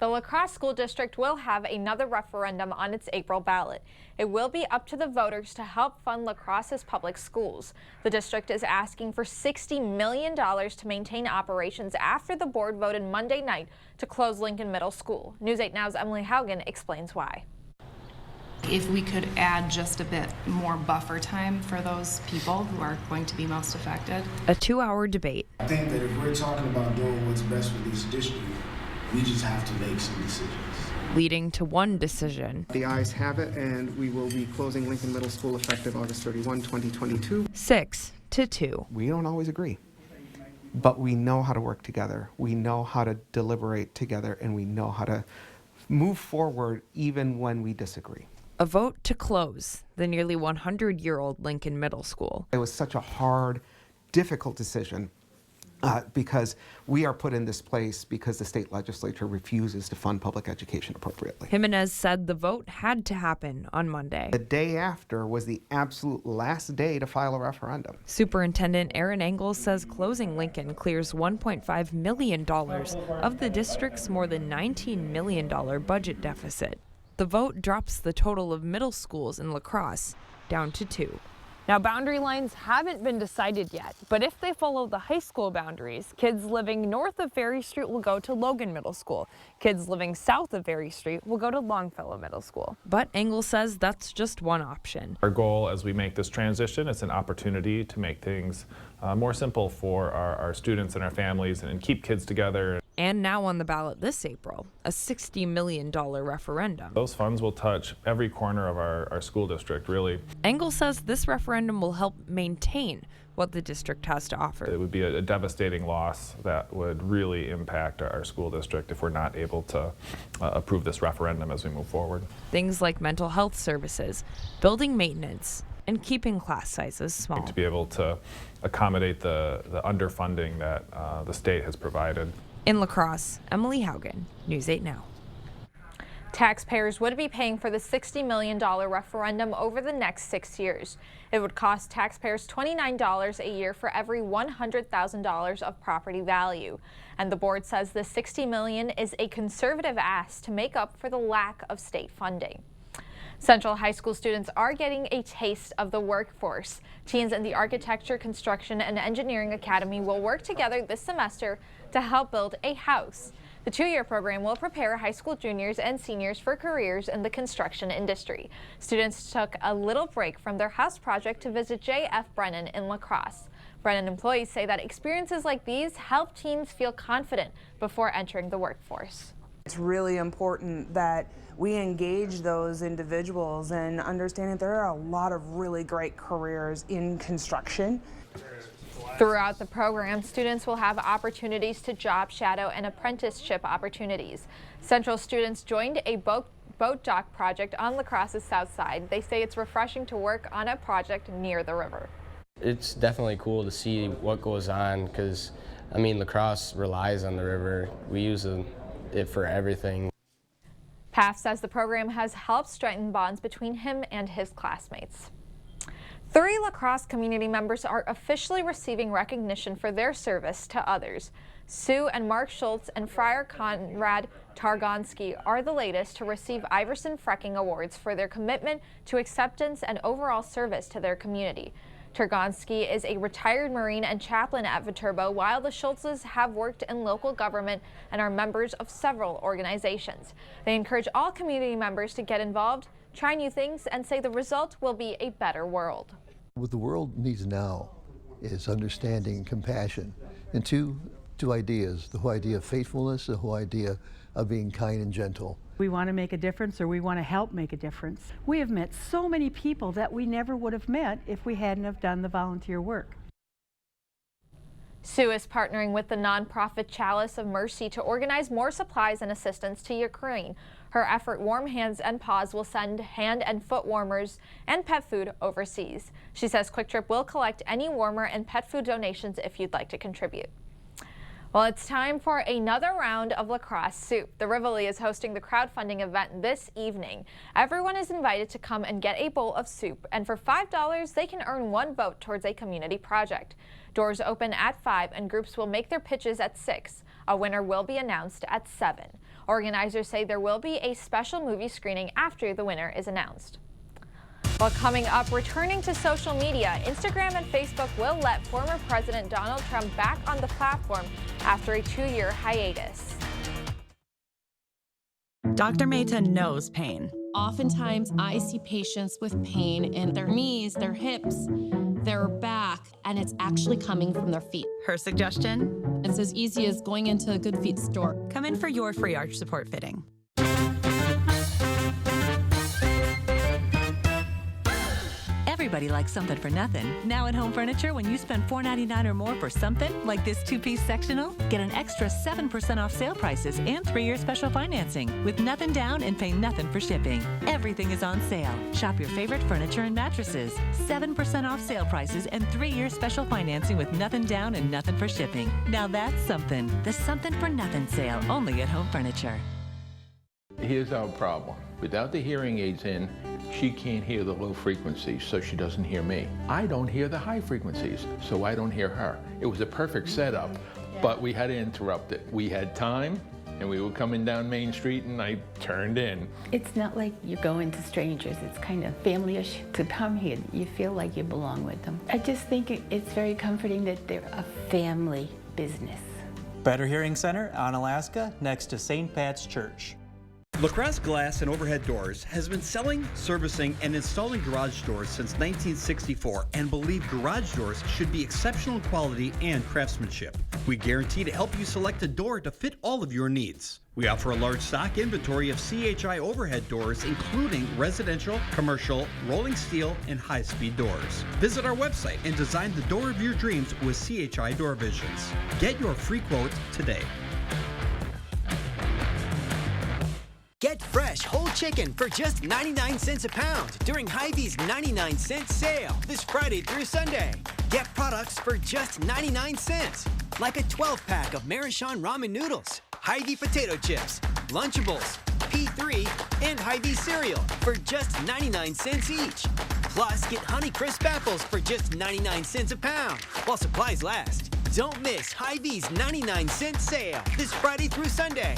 The La Crosse School District will have another referendum on its April ballot. It will be up to the voters to help fund La Crosse's public schools. The district is asking for $60 million to maintain operations after the board voted Monday night to close Lincoln Middle School. News 8 Now's Emily Haugen explains why. If we could add just a bit more buffer time for those people who are going to be most affected. A 2-hour debate. I think that if we're talking about doing what's best for this district, we just have to make some decisions. Leading to one decision. The ayes have it, and we will be closing Lincoln Middle School effective August 31, 2022. 6-2. We don't always agree, but we know how to work together. We know how to deliberate together, and we know how to move forward even when we disagree. A vote to close the nearly 100-year-old Lincoln Middle School. It was such a hard, difficult decision because we are put in this place because the state legislature refuses to fund public education appropriately. Jimenez said the vote had to happen on Monday. The day after was the absolute last day to file a referendum. Superintendent Aaron Engel says closing Lincoln clears $1.5 million of the district's more than $19 million budget deficit. The vote drops the total of middle schools in La Crosse down to 2. Now, boundary lines haven't been decided yet, but if they follow the high school boundaries, kids living north of Ferry Street will go to Logan Middle School. Kids living south of Ferry Street will go to Longfellow Middle School. But Engel says that's just one option. Our goal as we make this transition is an opportunity to make things more simple for our students and our families and keep kids together. And now on the ballot this April, a $60 million referendum. Those funds will touch every corner of our school district, really. Engel says this referendum will help maintain what the district has to offer. It would be a devastating loss that would really impact our school district if we're not able to approve this referendum as we move forward. Things like mental health services, building maintenance, and keeping class sizes small. To be able to accommodate the underfunding that the state has provided. In La Crosse, Emily Haugen, News 8 Now. Taxpayers would be paying for the $60 million referendum over the next 6 years. It would cost taxpayers $29 a year for every $100,000 of property value. And the board says the $60 million is a conservative ask to make up for the lack of state funding. Central High School students are getting a taste of the workforce. Teens in the Architecture, Construction, and Engineering Academy will work together this semester to help build a house. The 2-year program will prepare high school juniors and seniors for careers in the construction industry. Students took a little break from their house project to visit J.F. Brennan in La Crosse. Brennan employees say that experiences like these help teens feel confident before entering the workforce. It's really important that we engage those individuals and understand that there are a lot of really great careers in construction. Throughout the program, students will have opportunities to job shadow and apprenticeship opportunities. Central students joined a boat dock project on La Crosse's south side. They say it's refreshing to work on a project near the river. It's definitely cool to see what goes on because, I mean, La Crosse relies on the river. We use it for everything. Paff says the program has helped strengthen bonds between him and his classmates. 3 La Crosse community members are officially receiving recognition for their service to others. Sue and Mark Schultz and Friar Conrad Targonsky are the latest to receive Iverson Frecking Awards for their commitment to acceptance and overall service to their community. Targonsky is a retired Marine and chaplain at Viterbo, while the Schultzes have worked in local government and are members of several organizations. They encourage all community members to get involved, try new things, and say the result will be a better world. What the world needs now is understanding and compassion, and two ideas, the whole idea of faithfulness, the whole idea of being kind and gentle. We want to make a difference, or we want to help make a difference. We have met so many people that we never would have met if we hadn't have done the volunteer work. Sue is partnering with the nonprofit Chalice of Mercy to organize more supplies and assistance to Ukraine. Her effort, Warm Hands and Paws, will send hand and foot warmers and pet food overseas. She says Quick Trip will collect any warmer and pet food donations if you'd like to contribute. Well, it's time for another round of La Crosse Soup. The Rivoli is hosting the crowdfunding event this evening. Everyone is invited to come and get a bowl of soup, and for $5, they can earn 1 vote towards a community project. Doors open at 5, and groups will make their pitches at 6. A winner will be announced at 7. Organizers say there will be a special movie screening after the winner is announced. Well, coming up, returning to social media, Instagram and Facebook will let former President Donald Trump back on the platform after a 2-year hiatus. Dr. Mehta knows pain. Oftentimes, I see patients with pain in their knees, their hips, their back, and it's actually coming from their feet. Her suggestion? It's as easy as going into a Good Feet store. Come in for your free arch support fitting. Everybody likes something for nothing. Now at Home Furniture, when you spend $4.99 or more for something, like this 2-piece sectional, get an extra 7% off sale prices and 3-year special financing with nothing down and pay nothing for shipping. Everything is on sale. Shop your favorite furniture and mattresses. 7% off sale prices and 3-year special financing with nothing down and nothing for shipping. Now that's something. The Something for Nothing sale, only at Home Furniture. Here's our problem. Without the hearing aids in, she can't hear the low frequencies, so she doesn't hear me. I don't hear the high frequencies, so I don't hear her. It was a perfect setup, but we had to interrupt it. We had time, and we were coming down Main Street, and I turned in. It's not like you're going to strangers. It's kind of family-ish. To come here, you feel like you belong with them. I just think it's very comforting that they're a family business. Better Hearing Center on Alaska, next to St. Pat's Church. LaCrosse Glass and Overhead Doors has been selling, servicing, and installing garage doors since 1964 and believe garage doors should be exceptional quality and craftsmanship. We guarantee to help you select a door to fit all of your needs. We offer a large stock inventory of CHI overhead doors, including residential, commercial, rolling steel, and high-speed doors. Visit our website and design the door of your dreams with CHI Door Visions. Get your free quote today. Get fresh whole chicken for just 99 cents a pound during Hy-Vee's 99-cent sale this Friday through Sunday. Get products for just 99 cents, like a 12-pack of Marichon ramen noodles, Hy-Vee potato chips, Lunchables, P3, and Hy-Vee cereal for just 99 cents each. Plus, get Honeycrisp apples for just 99 cents a pound while supplies last. Don't miss Hy-Vee's 99-cent sale this Friday through Sunday.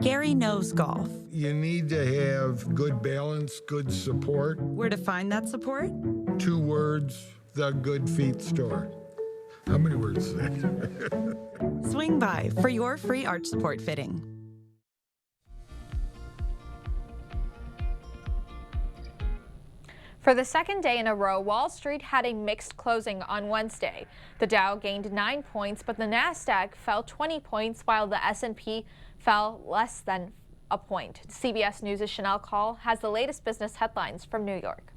Gary knows golf. You need to have good balance, good support. Where to find that support? 2 words, the Good Feet Store. How many words is that? Swing by for your free arch support fitting. For the second day in a row, Wall Street had a mixed closing on Wednesday. The Dow gained 9 points, but the Nasdaq fell 20 points, while the S&P fell less than a point. CBS News' Chanel Call has the latest business headlines from New York.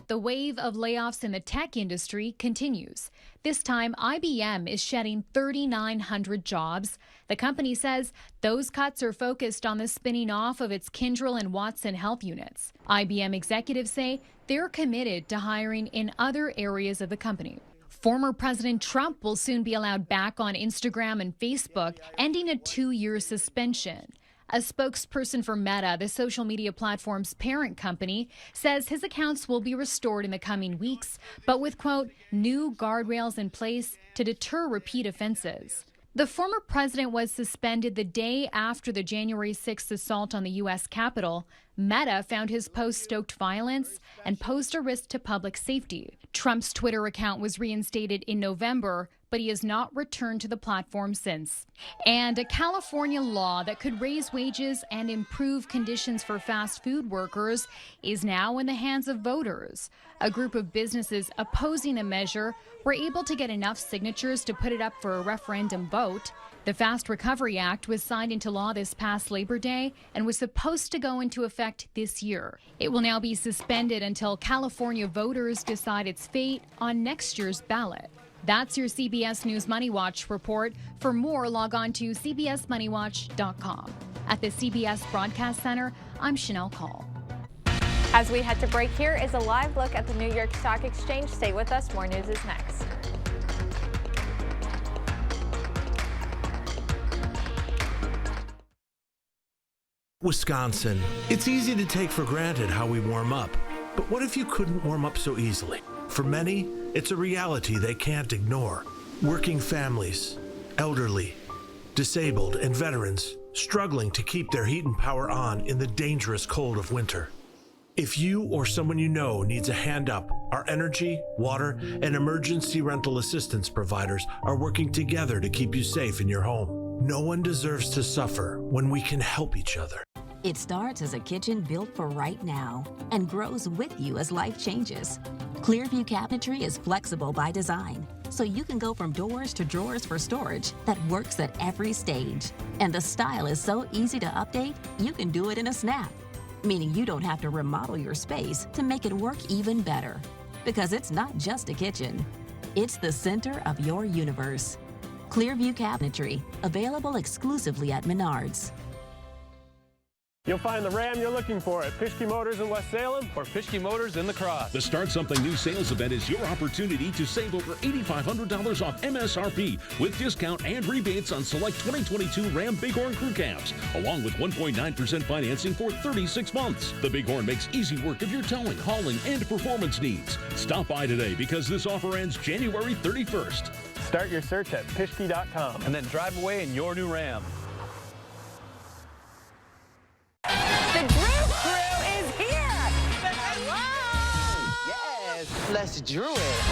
The wave of layoffs in the tech industry continues. This time, IBM is shedding 3,900 jobs. The company says those cuts are focused on the spinning off of its Kyndryl and Watson Health units. IBM executives say they're committed to hiring in other areas of the company. Former President Trump will soon be allowed back on Instagram and Facebook, ending a 2-year suspension. A spokesperson for Meta, the social media platform's parent company, says his accounts will be restored in the coming weeks, but with, quote, new guardrails in place to deter repeat offenses. The former president was suspended the day after the January 6th assault on the U.S. Capitol. Meta found his post stoked violence and posed a risk to public safety. Trump's Twitter account was reinstated in November, but he has not returned to the platform since. And a California law that could raise wages and improve conditions for fast food workers is now in the hands of voters. A group of businesses opposing a measure were able to get enough signatures to put it up for a referendum vote. The Fast Recovery Act was signed into law this past Labor Day and was supposed to go into effect this year. It will now be suspended until California voters decide its fate on next year's ballot. That's your CBS News Money Watch report. For more, log on to cbsmoneywatch.com. At the CBS Broadcast Center, I'm Chanel Call. As we head to break, here is a live look at the New York Stock Exchange. Stay with us. More news is next. Wisconsin. It's easy to take for granted how we warm up. But what if you couldn't warm up so easily? For many, It's a reality they can't ignore. Working families, elderly, disabled, and veterans struggling to keep their heat and power on in the dangerous cold of winter. If you or someone you know needs a hand up, our energy, water, and emergency rental assistance providers are working together to keep you safe in your home. No one deserves to suffer when we can help each other. It starts as a kitchen built for right now and grows with you as life changes. Clearview Cabinetry is flexible by design, so you can go from doors to drawers for storage that works at every stage. And the style is so easy to update, you can do it in a snap, meaning you don't have to remodel your space to make it work even better. Because it's not just a kitchen, it's the center of your universe. Clearview Cabinetry, available exclusively at Menards. You'll find the Ram you're looking for at Pischke Motors in West Salem or Pischke Motors in La Crosse. The Start Something New sales event is your opportunity to save over $8,500 off MSRP with discount and rebates on select 2022 Ram Bighorn Crew Cabs, along with 1.9% financing for 36 months. The Bighorn makes easy work of your towing, hauling, and performance needs. Stop by today because this offer ends January 31st. Start your search at Pischke.com and then drive away in your new Ram. The Drew Crew is here! Hello! Yes, let's Drew it.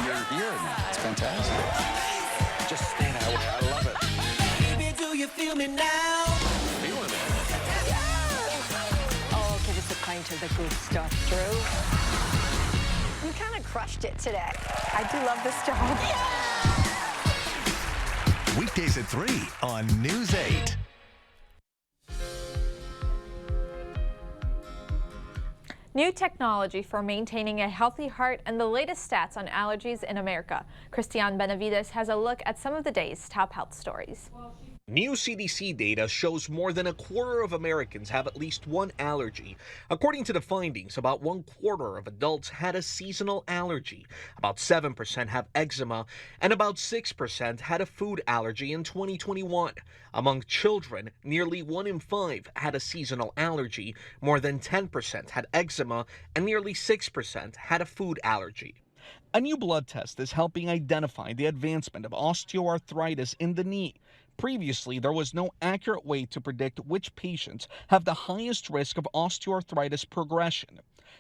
You're here now. It's fantastic. Just stay that way. I love it. Baby, do you feel me now? Feeling it. Oh, give us a pint of the good stuff, Drew. You kind of crushed it today. I do love this job. Yeah! Weekdays at 3 on News 8. New technology for maintaining a healthy heart and the latest stats on allergies in America. Christian Benavides has a look at some of the day's top health stories. New CDC data shows more than a quarter of Americans have at least one allergy. According to the findings, about 1/4 of adults had a seasonal allergy, about 7% have eczema, and about 6% had a food allergy in 2021. Among children, nearly 1 in 5 had a seasonal allergy, more than 10% had eczema, and nearly 6% had a food allergy. A new blood test is helping identify the advancement of osteoarthritis in the knee. Previously, there was no accurate way to predict which patients have the highest risk of osteoarthritis progression.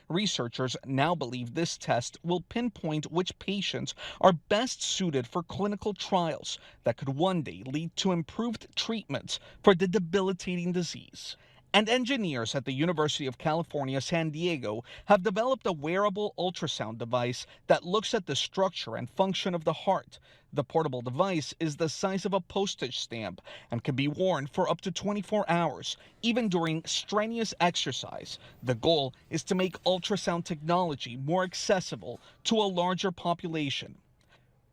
Researchers now believe this test will pinpoint which patients are best suited for clinical trials that could one day lead to improved treatments for the debilitating disease. And engineers at the University of California, San Diego have developed a wearable ultrasound device that looks at the structure and function of the heart. The portable device is the size of a postage stamp and can be worn for up to 24 hours, even during strenuous exercise. The goal is to make ultrasound technology more accessible to a larger population.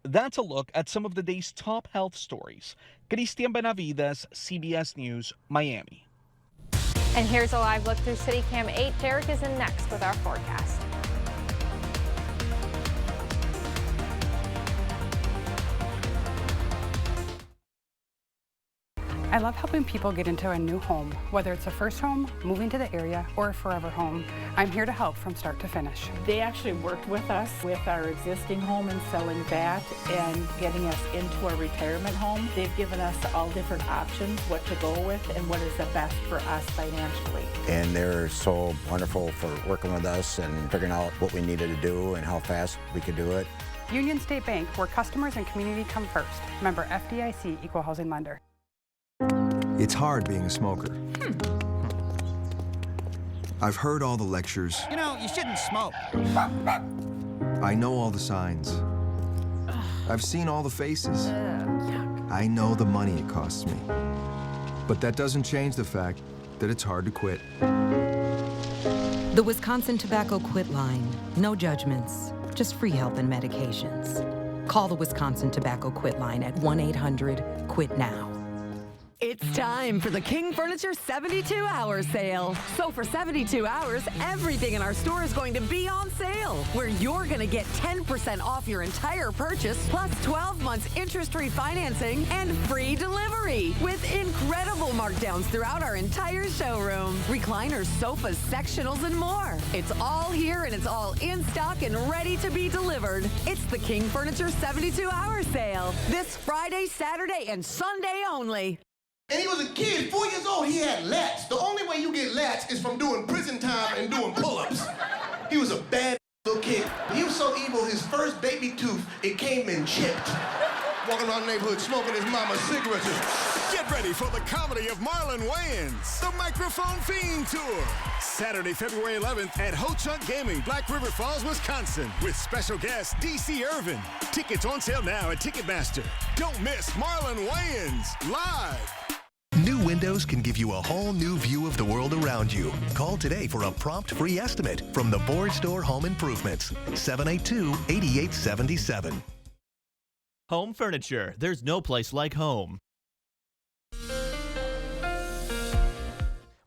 That's a look at some of the day's top health stories. Christian Benavides, CBS News, Miami. And here's a live look through CityCam 8. Derek is in next with our forecast. I love helping people get into a new home, whether it's a first home, moving to the area, or a forever home. I'm here to help from start to finish. They actually worked with us with our existing home and selling that and getting us into a retirement home. They've given us all different options, what to go with and what is the best for us financially. And they're so wonderful for working with us and figuring out what we needed to do and how fast we could do it. Union State Bank, where customers and community come first. Member FDIC, Equal Housing Lender. It's hard being a smoker. I've heard all the lectures. You know, you shouldn't smoke. I know all the signs. I've seen all the faces. I know the money it costs me. But that doesn't change the fact that it's hard to quit. The Wisconsin Tobacco Quit Line. No judgments, just free help and medications. Call the Wisconsin Tobacco Quit Line at 1-800-QUIT-NOW. It's time for the King Furniture 72-hour sale. So for 72 hours, everything in our store is going to be on sale, where you're going to get 10% off your entire purchase, plus 12 months interest-free financing and free delivery, with incredible markdowns throughout our entire showroom. Recliners, sofas, sectionals, and more. It's all here and it's all in stock and ready to be delivered. It's the King Furniture 72-hour sale. This Friday, Saturday, and Sunday only. And he was a kid, 4 years old, he had lats. The only way you get lats is from doing prison time and doing pull-ups. He was a bad little kid. He was so evil, his first baby tooth, it came in chipped. Walking around the neighborhood smoking his mama's cigarettes. Get ready for the comedy of Marlon Wayans, the Microphone Fiend Tour. Saturday, February 11th at Ho Chunk Gaming, Black River Falls, Wisconsin, with special guest DC Irvin. Tickets on sale now at Ticketmaster. Don't miss Marlon Wayans live. New windows can give you a whole new view of the world around you. Call today for a prompt free estimate from the Board Store Home Improvements. 782-8877. Home furniture. There's no place like home.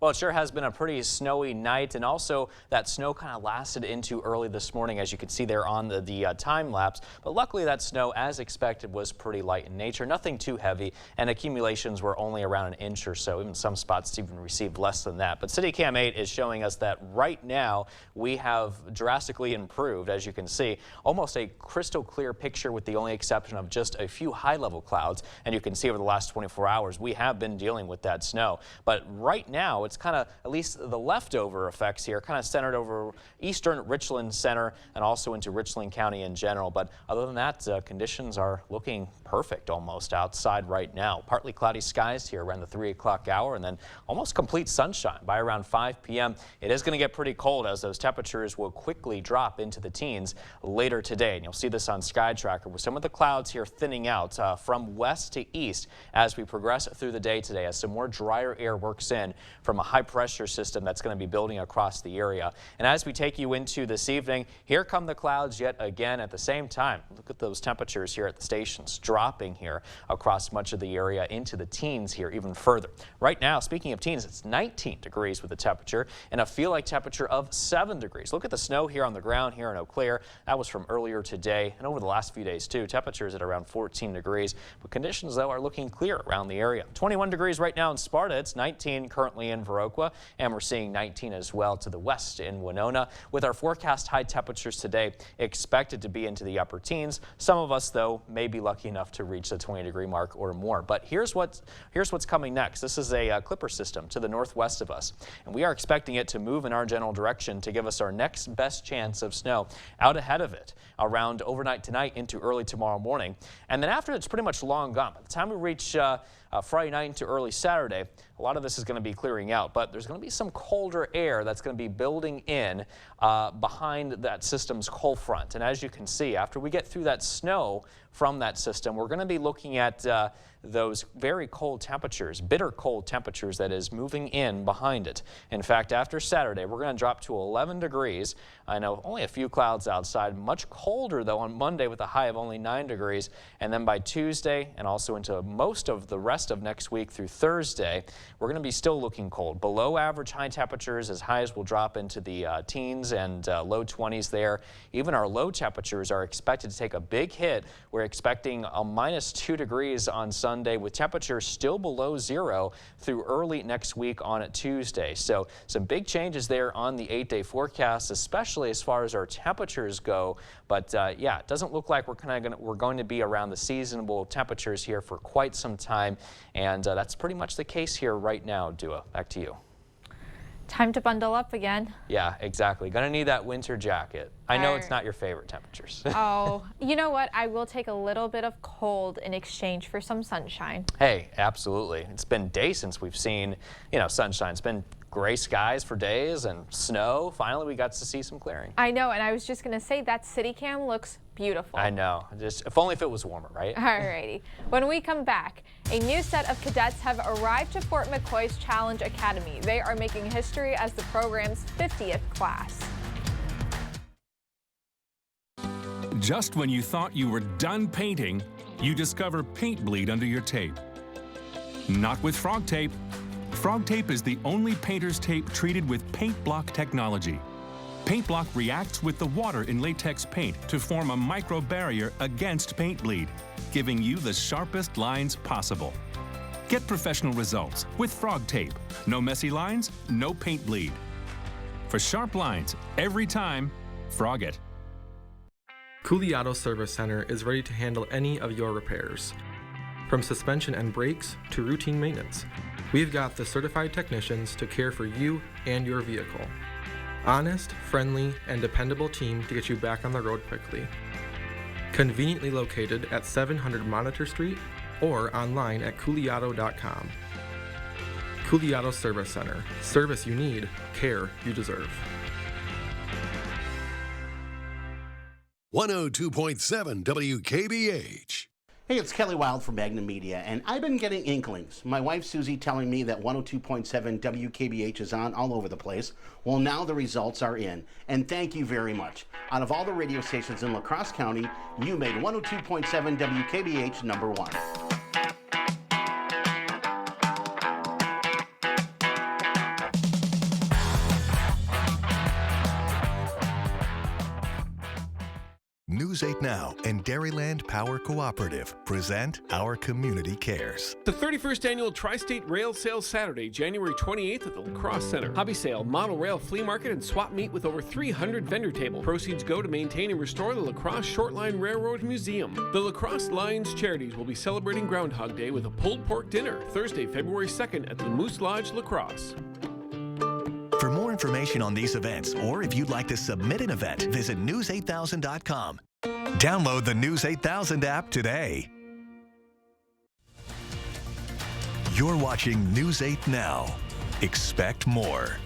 Well, it sure has been a pretty snowy night, and also that snow kind of lasted into early this morning, as you can see there on the time lapse. But luckily that snow, as expected, was pretty light in nature, nothing too heavy, and accumulations were only around an inch or so. Even some spots even received less than that. But CityCam 8 is showing us that right now we have drastically improved, as you can see, almost a crystal clear picture with the only exception of just a few high-level clouds. And you can see over the last 24 hours we have been dealing with that snow. But right now it's kind of, at least the leftover effects here, kind of centered over eastern Richland Center and also into Richland County in general. But other than that, conditions are looking perfect almost outside right now. Partly cloudy skies here around the 3 o'clock hour, and then almost complete sunshine by around 5 p.m. It is going to get pretty cold, as those temperatures will quickly drop into the teens later today. And you'll see this on Sky Tracker with some of the clouds here thinning out from west to east as we progress through the day today, as some more drier air works in from a high pressure system that's going to be building across the area. And as we take you into this evening, here come the clouds yet again at the same time. Look at those temperatures here at the stations dropping here across much of the area into the teens here even further. Right now, speaking of teens, it's 19 degrees with the temperature and a feel-like temperature of 7 degrees. Look at the snow here on the ground here in Eau Claire. That was from earlier today and over the last few days too. Temperatures at around 14 degrees, but conditions though are looking clear around the area. 21 degrees right now in Sparta. It's 19 currently in Viroqua, and we're seeing 19 as well to the west in Winona, with our forecast high temperatures today expected to be into the upper teens. Some of us though may be lucky enough to reach the 20-degree mark or more. But here's what's coming next. This is a Clipper system to the northwest of us, and we are expecting it to move in our general direction to give us our next best chance of snow out ahead of it around overnight tonight into early tomorrow morning. And then after it's pretty much long gone. By the time we reach Friday night into early Saturday, a lot of this is going to be clearing out, but there's going to be some colder air that's going to be building in behind that system's cold front. And as you can see, after we get through that snow from that system, we're going to be looking at those very cold temperatures, bitter cold temperatures that is moving in behind it. In fact, after Saturday, we're going to drop to 11 degrees. I know only a few clouds outside, much colder though on Monday with a high of only 9 degrees. And then by Tuesday and also into most of the rest of next week through Thursday, we're going to be still looking cold. Below average high temperatures, as highs will drop into the teens and low 20s there. Even our low temperatures are expected to take a big hit. We're expecting a -2 degrees on Sunday with temperatures still below zero through early next week on Tuesday. So some big changes there on the 8-day forecast, especially as far as our temperatures go. But yeah, it doesn't look like we're going to be around the seasonable temperatures here for quite some time. And that's pretty much the case here right now. Dua, back to you. Time to bundle up again. Yeah, exactly. Gonna need that winter jacket. I know it's not your favorite temperatures. Oh, you know what? I will take a little bit of cold in exchange for some sunshine. Hey, absolutely. It's been days since we've seen, sunshine. It's been gray skies for days and snow. Finally, we got to see some clearing. I know, and I was just gonna say that CityCam looks beautiful. I know. Just if only if it was warmer, right? Alrighty. When we come back, a new set of cadets have arrived to Fort McCoy's Challenge Academy. They are making history as the program's 50th class. Just when you thought you were done painting, you discover paint bleed under your tape. Not with Frog Tape. Frog Tape is the only painter's tape treated with paint block technology. Paint block reacts with the water in latex paint to form a micro barrier against paint bleed, giving you the sharpest lines possible. Get professional results with Frog Tape. No messy lines, no paint bleed. For sharp lines, every time, Frog it. Cooley Auto Service Center is ready to handle any of your repairs. From suspension and brakes to routine maintenance, we've got the certified technicians to care for you and your vehicle. Honest, friendly, and dependable team to get you back on the road quickly. Conveniently located at 700 Monitor Street or online at cooleyauto.com. Cooley Auto Service Center. Service you need, care you deserve. 102.7 WKBH. Hey, it's Kelly Wild from Magnum Media, and I've been getting inklings. My wife Susie telling me that 102.7 WKBH is on all over the place. Well, now the results are in, and thank you very much. Out of all the radio stations in La Crosse County, you made 102.7 WKBH number one. News 8 Now and Dairyland Power Cooperative present Our Community Cares. The 31st Annual Tri-State Rail Sale Saturday, January 28th at the La Crosse Center. Hobby sale, model rail flea market, and swap meet with over 300 vendor tables. Proceeds go to maintain and restore the La Crosse Shortline Railroad Museum. The La Crosse Lions Charities will be celebrating Groundhog Day with a pulled pork dinner Thursday, February 2nd at the Moose Lodge, La Crosse. For more information on these events, or if you'd like to submit an event, visit news8000.com. Download the News 8000 app today. You're watching News 8 Now. Expect more.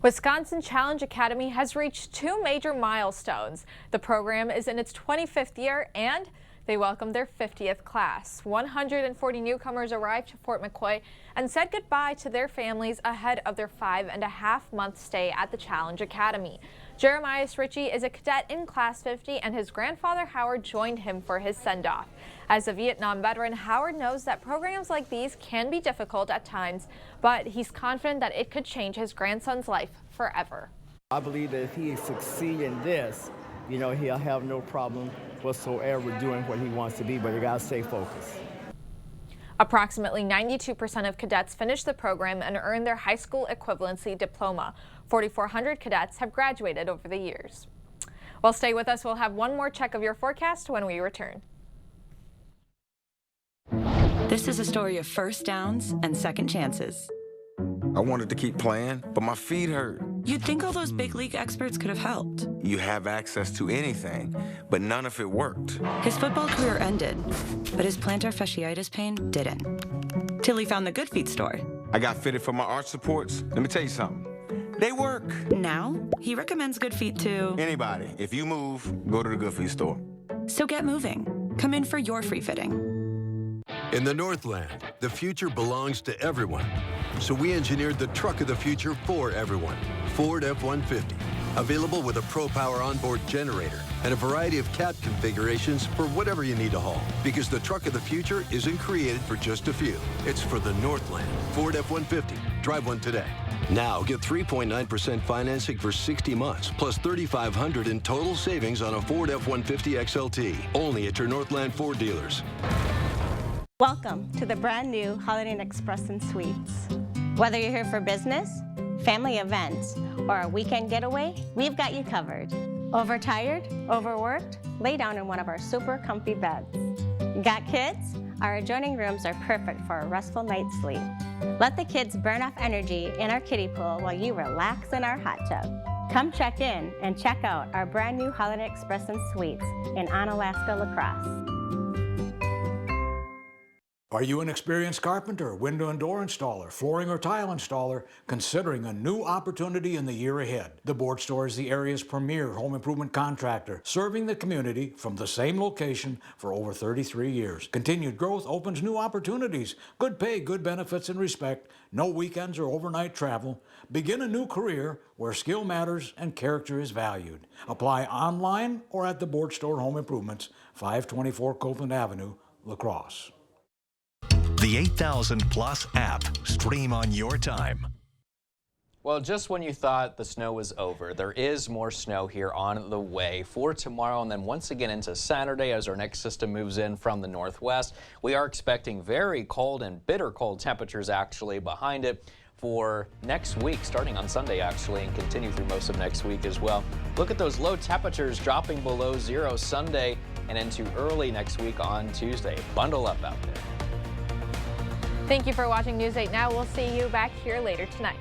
Wisconsin Challenge Academy has reached 2 major milestones. The program is in its 25th year and they welcomed their 50th class. 140 newcomers arrived to Fort McCoy and said goodbye to their families ahead of their 5.5-month stay at the Challenge Academy. Jeremiah Ritchie is a cadet in Class 50, and his grandfather Howard joined him for his send-off. As a Vietnam veteran, Howard knows that programs like these can be difficult at times, but he's confident that it could change his grandson's life forever. I believe that if he succeeds in this, you know, he'll have no problem whatsoever doing what he wants to be, but you gotta stay focused. Approximately 92% of cadets finish the program and earn their high school equivalency diploma. 4,400 cadets have graduated over the years. Well, stay with us. We'll have one more check of your forecast when we return. This is a story of first downs and second chances. I wanted to keep playing, but my feet hurt. You'd think all those big league experts could have helped. You have access to anything, but none of it worked. His football career ended, but his plantar fasciitis pain didn't. Till he found the Good Feet store. I got fitted for my arch supports. Let me tell you something. They work. Now, he recommends Good Feet to anybody. If you move, go to the Good Feet store. So get moving. Come in for your free fitting. In the Northland, the future belongs to everyone. So we engineered the truck of the future for everyone. Ford F-150. Available with a ProPower onboard generator and a variety of cab configurations for whatever you need to haul. Because the truck of the future isn't created for just a few. It's for the Northland. Ford F-150. Drive one today. Now get 3.9% financing for 60 months, plus $3,500 in total savings on a Ford F-150 XLT. Only at your Northland Ford dealers. Welcome to the brand new Holiday Inn Express and Suites. Whether you're here for business, family events, or a weekend getaway, we've got you covered. Overtired, overworked? Lay down in one of our super comfy beds. Got kids? Our adjoining rooms are perfect for a restful night's sleep. Let the kids burn off energy in our kiddie pool while you relax in our hot tub. Come check in and check out our brand new Holiday Inn Express and Suites in Onalaska, La Crosse. Are you an experienced carpenter, window and door installer, flooring or tile installer, considering a new opportunity in the year ahead? The Board Store is the area's premier home improvement contractor, serving the community from the same location for over 33 years. Continued growth opens new opportunities, good pay, good benefits and respect, no weekends or overnight travel. Begin a new career where skill matters and character is valued. Apply online or at the Board Store Home Improvements, 524 Copeland Avenue, La Crosse. The 8000 Plus app. Stream on your time. Well, just when you thought the snow was over, there is more snow here on the way for tomorrow and then once again into Saturday as our next system moves in from the northwest. We are expecting very cold and bitter cold temperatures actually behind it for next week, starting on Sunday actually, and continue through most of next week as well. Look at those low temperatures dropping below zero Sunday and into early next week on Tuesday. Bundle up out there. Thank you for watching News 8 Now. We'll see you back here later tonight.